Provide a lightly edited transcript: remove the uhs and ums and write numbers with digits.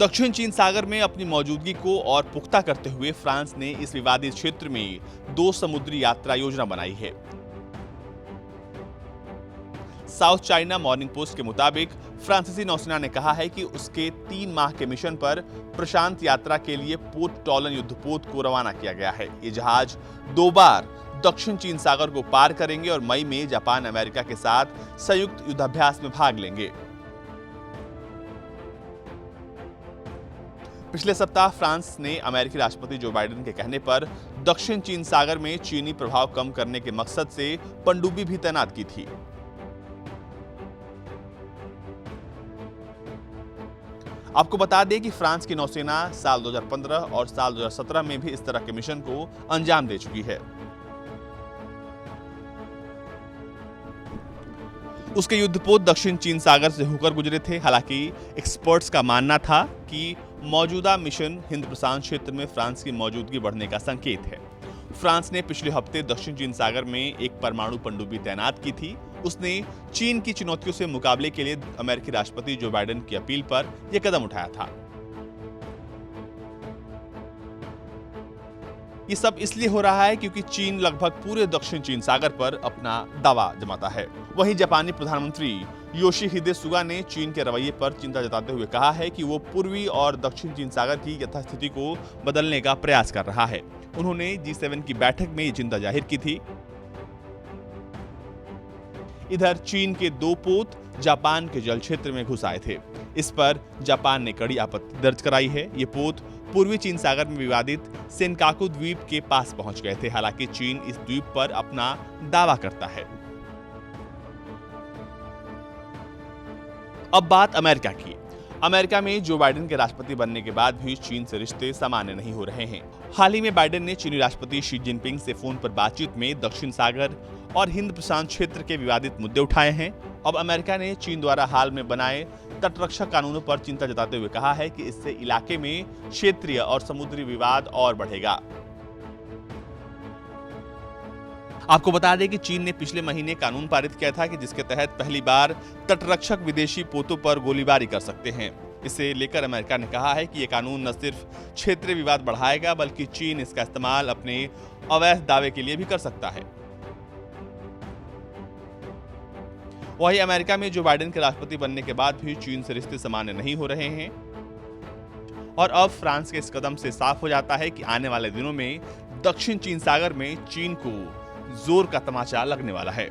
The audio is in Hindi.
दक्षिण चीन सागर में अपनी मौजूदगी को और पुख्ता करते हुए फ्रांस ने इस विवादित क्षेत्र में 2 समुद्री यात्रा योजना बनाई है। साउथ चाइना मॉर्निंग पोस्ट के मुताबिक फ्रांसीसी नौसेना ने कहा है कि उसके 3 माह के मिशन पर प्रशांत यात्रा के लिए पोर्ट टॉलन युद्धपोत को रवाना किया गया है। ये जहाज 2 बार दक्षिण चीन सागर को पार करेंगे और मई में जापान अमेरिका के साथ संयुक्त युद्धाभ्यास में भाग लेंगे। पिछले सप्ताह फ्रांस ने अमेरिकी राष्ट्रपति जो बाइडेन के कहने पर दक्षिण चीन सागर में चीनी प्रभाव कम करने के मकसद से पनडुब्बी भी तैनात की थी। आपको बता दें कि फ्रांस की नौसेना साल 2015 और साल 2017 में भी इस तरह के मिशन को अंजाम दे चुकी है। उसके युद्धपोत दक्षिण चीन सागर से होकर गुजरे थे। हालांकि एक्सपर्ट्स का मानना था कि मौजूदा मिशन हिंद प्रशांत क्षेत्र में फ्रांस की मौजूदगी बढ़ने का संकेत है। फ्रांस ने पिछले हफ्ते दक्षिण चीन सागर में एक परमाणु पनडुब्बी तैनात की थी। उसने चीन की चुनौतियों से मुकाबले के लिए अमेरिकी राष्ट्रपति जो बाइडेन की अपील पर यह कदम उठाया था। ये सब इसलिए हो रहा है क्योंकि चीन लगभग पूरे दक्षिण चीन सागर पर अपना दावा जमाता है। वहीं जापानी प्रधानमंत्री योशिहिदे सुगा ने चीन के रवैये पर चिंता जताते हुए कहा है कि वो पूर्वी और दक्षिण चीन सागर की यथास्थिति को बदलने का प्रयास कर रहा है। उन्होंने G7 की बैठक में ये चिंता जाहिर की थी। इधर चीन के 2 पोत जापान के जल क्षेत्र में घुस आए थे। इस पर जापान ने कड़ी आपत्ति दर्ज कराई है। ये पोत पूर्वी चीन सागर में विवादित सेनकाकू द्वीप के पास पहुंच गए थे। हालांकि चीन इस द्वीप पर अपना दावा करता है। अब बात अमेरिका की। अमेरिका में जो बाइडेन के राष्ट्रपति बनने के बाद भी चीन से रिश्ते सामान्य नहीं हो रहे हैं। हाल ही में बाइडेन ने चीनी राष्ट्रपति शी जिनपिंग से फोन पर बातचीत में दक्षिण सागर और हिंद प्रशांत क्षेत्र के विवादित मुद्दे उठाए हैं। अब अमेरिका ने चीन द्वारा हाल में बनाए तटरक्षक कानूनों पर चिंता जताते हुए कहा है कि इससे इलाके में क्षेत्रीय और समुद्री विवाद और बढ़ेगा। आपको बता दें कि चीन ने पिछले महीने कानून पारित किया था कि जिसके तहत पहली बार तटरक्षक विदेशी पोतों पर गोलीबारी कर सकते हैं। इसे लेकर अमेरिका ने कहा है कि यह कानून न सिर्फ क्षेत्रीय विवाद बढ़ाएगा बल्कि चीन इसका इस्तेमाल अपने अवैध दावे के लिए भी कर सकता है। वहीं अमेरिका में जो बाइडेन के राष्ट्रपति बनने के बाद भी चीन से रिश्ते सामान्य नहीं हो रहे हैं और अब फ्रांस के इस कदम से साफ हो जाता है कि आने वाले दिनों में दक्षिण चीन सागर में चीन को जोर का तमाचा लगने वाला है।